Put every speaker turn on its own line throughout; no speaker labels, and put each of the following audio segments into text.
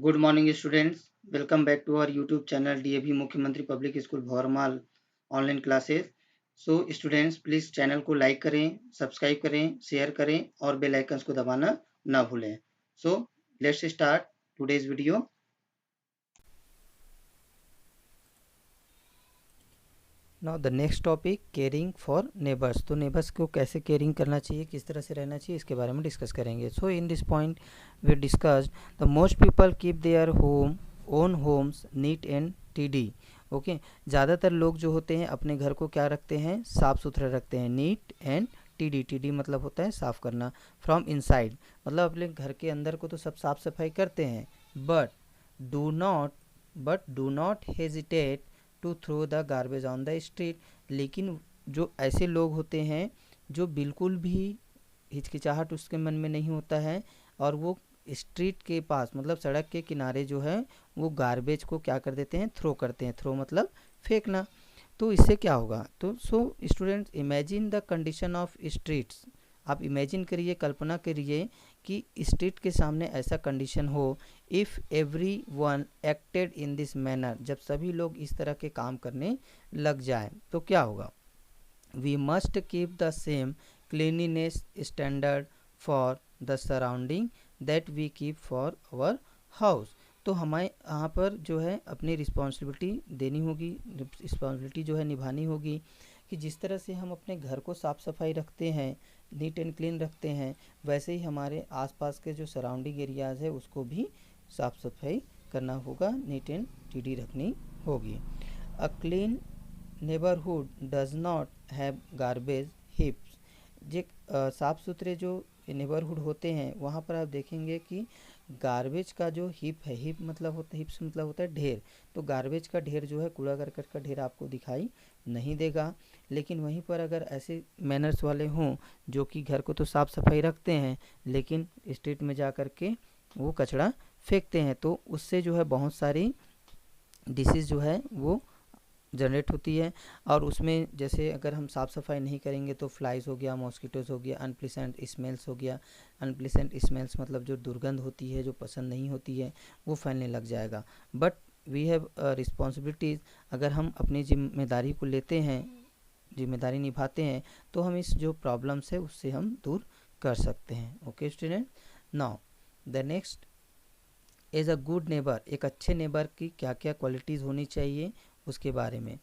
Good morning, students. Welcome back to our YouTube channel DAV मुख्यमंत्री public school Bhaurmal online classes. So students please channel को like करें, subscribe करें, share करें और bell icons को दबाना ना भूलें। So let's start today's video.
Now the next topic caring for neighbours. तो नेबर्स को कैसे केयरिंग करना चाहिए, किस तरह से रहना चाहिए, इसके बारे में डिस्कस करेंगे। So in this point we discussed the most people keep their own homes neat and tidy. Okay, ज़्यादातर लोग जो होते हैं अपने घर को क्या रखते हैं, साफ़ सुथरा रखते हैं। नीट एंड टीडी, टीडी मतलब होता है साफ़ करना। फ्रॉम इनसाइड मतलब अपने घर के अंदर को तो सब साफ़ सफाई करते हैं, but do not hesitate to throw the garbage on the street. लेकिन जो ऐसे लोग होते हैं जो बिल्कुल भी हिचकिचाहट उसके मन में नहीं होता है और वो स्ट्रीट के पास मतलब सड़क के किनारे जो है वो गार्बेज को क्या कर देते हैं, थ्रो करते हैं। थ्रो मतलब फेंकना। तो इससे क्या होगा, तो students imagine the condition of streets. आप इमेजिन करिए, कल्पना करिए कि स्ट्रीट के सामने ऐसा कंडीशन हो, if every one acted in this manner, जब सभी लोग इस तरह के काम करने लग जाए तो क्या होगा। We must keep the same cleanliness standard for the surrounding that we keep for our house. तो हमें यहाँ पर जो है अपनी रिस्पॉन्सिबिलिटी देनी होगी, रिस्पॉन्सिबिलिटी जो है निभानी होगी कि जिस तरह से हम अपने घर को साफ़ सफाई रखते हैं, नीट एंड क्लीन रखते हैं, वैसे ही हमारे आसपास के जो सराउंडिंग एरियाज़ है उसको भी साफ़ सफाई करना होगा, नीट एंड टीडी रखनी होगी। A clean neighbourhood does not have garbage heaps. जे साफ़ सुथरे जो नेबरहुड होते हैं वहाँ पर आप देखेंगे कि गार्बेज का जो हिप है, हिप मतलब होता है, हिप्स मतलब होता है ढेर। तो गार्बेज का ढेर जो है, कूड़ा करकट का ढेर आपको दिखाई नहीं देगा। लेकिन वहीं पर अगर ऐसे मैनर्स वाले हों जो कि घर को तो साफ़ सफाई रखते हैं लेकिन स्ट्रीट में जा कर के वो कचरा फेंकते हैं, तो उससे जो है बहुत सारी डिसीज़ जो है वो जनरेट होती है। और उसमें जैसे अगर हम साफ़ सफाई नहीं करेंगे तो फ्लाइज हो गया, मॉस्किटोज़ हो गया, अनप्लीसेंट स्मेल्स हो गया। अनप्लीसेंट स्मेल्स मतलब जो दुर्गंध होती है, जो पसंद नहीं होती है, वो फैलने लग जाएगा। But we have responsibilities. अगर हम अपनी जिम्मेदारी को लेते हैं, जिम्मेदारी निभाते हैं, तो हम इस जो प्रॉब्लम्स है उससे हम दूर कर सकते हैं। Okay student, now the next as a good neighbour. एक अच्छे नेबर की क्या क्या क्वालिटीज़ होनी चाहिए उसके बारे में।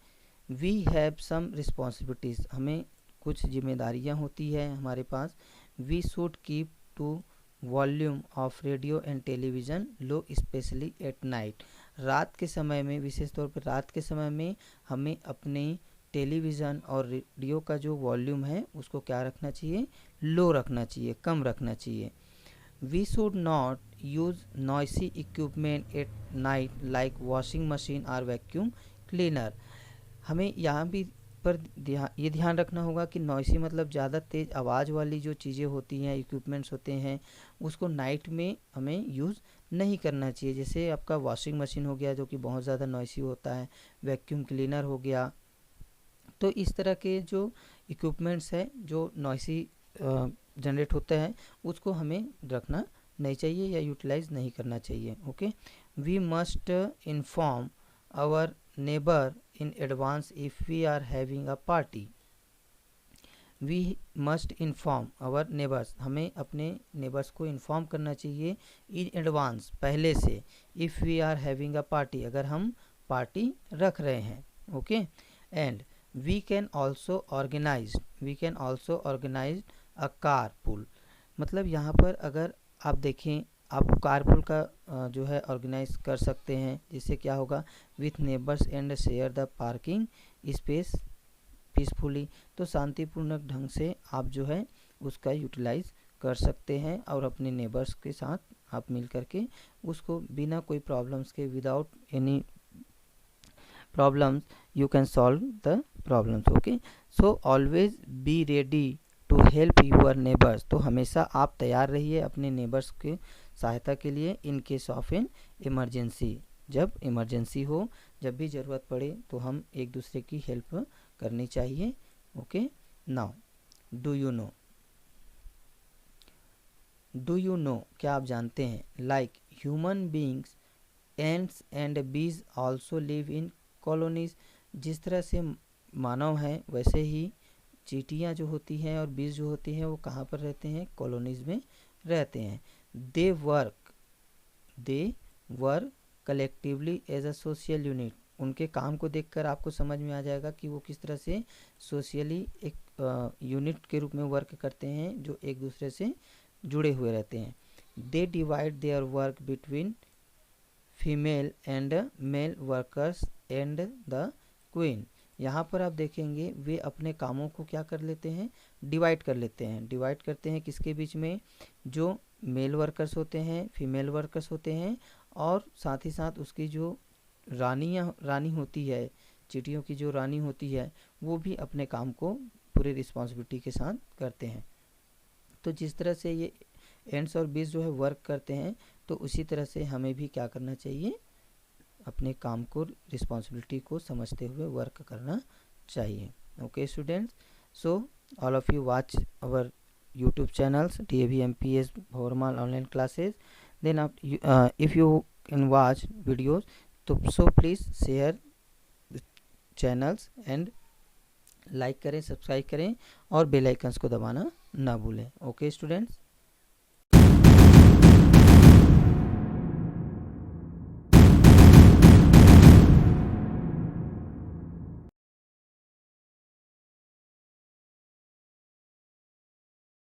वी हैव सम रिस्पॉन्सिबिलिटीज़, हमें कुछ जिम्मेदारियां होती है हमारे पास। We should keep to volume of radio and television low, specially at night. रात के समय में, विशेष तौर पर रात के समय में हमें अपने टेलीविज़न और रेडियो का जो वॉल्यूम है उसको क्या रखना चाहिए, लो रखना चाहिए, कम रखना चाहिए। We should not use noisy equipment at night like washing machine or vacuum cleaner। हमें यहाँ भी पर ये ध्यान रखना होगा कि नॉइसी मतलब ज़्यादा तेज़ आवाज़ वाली जो चीज़ें होती हैं, इक्विपमेंट्स होते हैं, उसको नाइट में हमें यूज़ नहीं करना चाहिए। जैसे आपका वॉशिंग मशीन हो गया जो कि बहुत ज़्यादा नॉइसी होता है, वैक्यूम क्लीनर हो गया। तो इस तरह के जो इक्विपमेंट्स है जो नॉइसी जनरेट होता है उसको हमें रखना नहीं चाहिए या यूटिलाइज नहीं करना चाहिए। Okay, we must inform our neighbour in advance if we are having a party. We must inform our neighbours, हमें अपने नेबर्स को इन्फॉर्म करना चाहिए इन एडवांस, पहले से। If we are having a party, अगर हम पार्टी रख रहे हैं। Okay, and we can also organise a car pool. मतलब यहाँ पर अगर आप देखें, आप कारपुल का जो है ऑर्गेनाइज कर सकते हैं, जिससे क्या होगा, with neighbours and share the parking space peacefully. तो शांतिपूर्ण ढंग से आप जो है उसका यूटिलाइज कर सकते हैं और अपने नेबर्स के साथ आप मिल करके उसको बिना कोई प्रॉब्लम्स के, without any problems, you can solve the problems. Okay, so always be ready to help your neighbours. तो हमेशा आप तैयार रहिए अपने नेबर्स के सहायता के लिए, in case of an emergency. जब इमरजेंसी हो, जब भी ज़रूरत पड़े तो हम एक दूसरे की हेल्प करनी चाहिए। Okay, now do you know, क्या आप जानते हैं, like human beings ends and बीज आल्सो लिव इन कॉलोनीज। जिस तरह से मानव हैं वैसे ही चींटियाँ जो होती हैं और बीज जो होती हैं वो कहाँ पर रहते हैं, कॉलोनीज में रहते हैं। They work collectively as a social unit. उनके काम को देखकर आपको समझ में आ जाएगा कि वो किस तरह से सोशली एक यूनिट के रूप में वर्क करते हैं जो एक दूसरे से जुड़े हुए रहते हैं। They divide their work between female and male workers and the queen. यहाँ पर आप देखेंगे वे अपने कामों को क्या कर लेते हैं, डिवाइड कर लेते हैं। डिवाइड करते हैं किसके बीच में, जो मेल वर्कर्स होते हैं, फीमेल वर्कर्स होते हैं, और साथ ही साथ उसकी जो रानी होती है, चींटियों की जो रानी होती है, वो भी अपने काम को पूरी रिस्पॉन्सिबिलिटी के साथ करते हैं। तो जिस तरह से ये एंड्स और बीज जो है वर्क करते हैं, तो उसी तरह से हमें भी क्या करना चाहिए, अपने काम को, रिस्पॉन्सिबिलिटी को समझते हुए वर्क करना चाहिए। Okay students, so all of you watch our YouTube channels DAV MPS Bhanwarmal online classes. Then if you can watch videos, so please share the channels and like करें, सब्सक्राइब करें और बेल आइकन्स को दबाना ना भूलें। Okay students.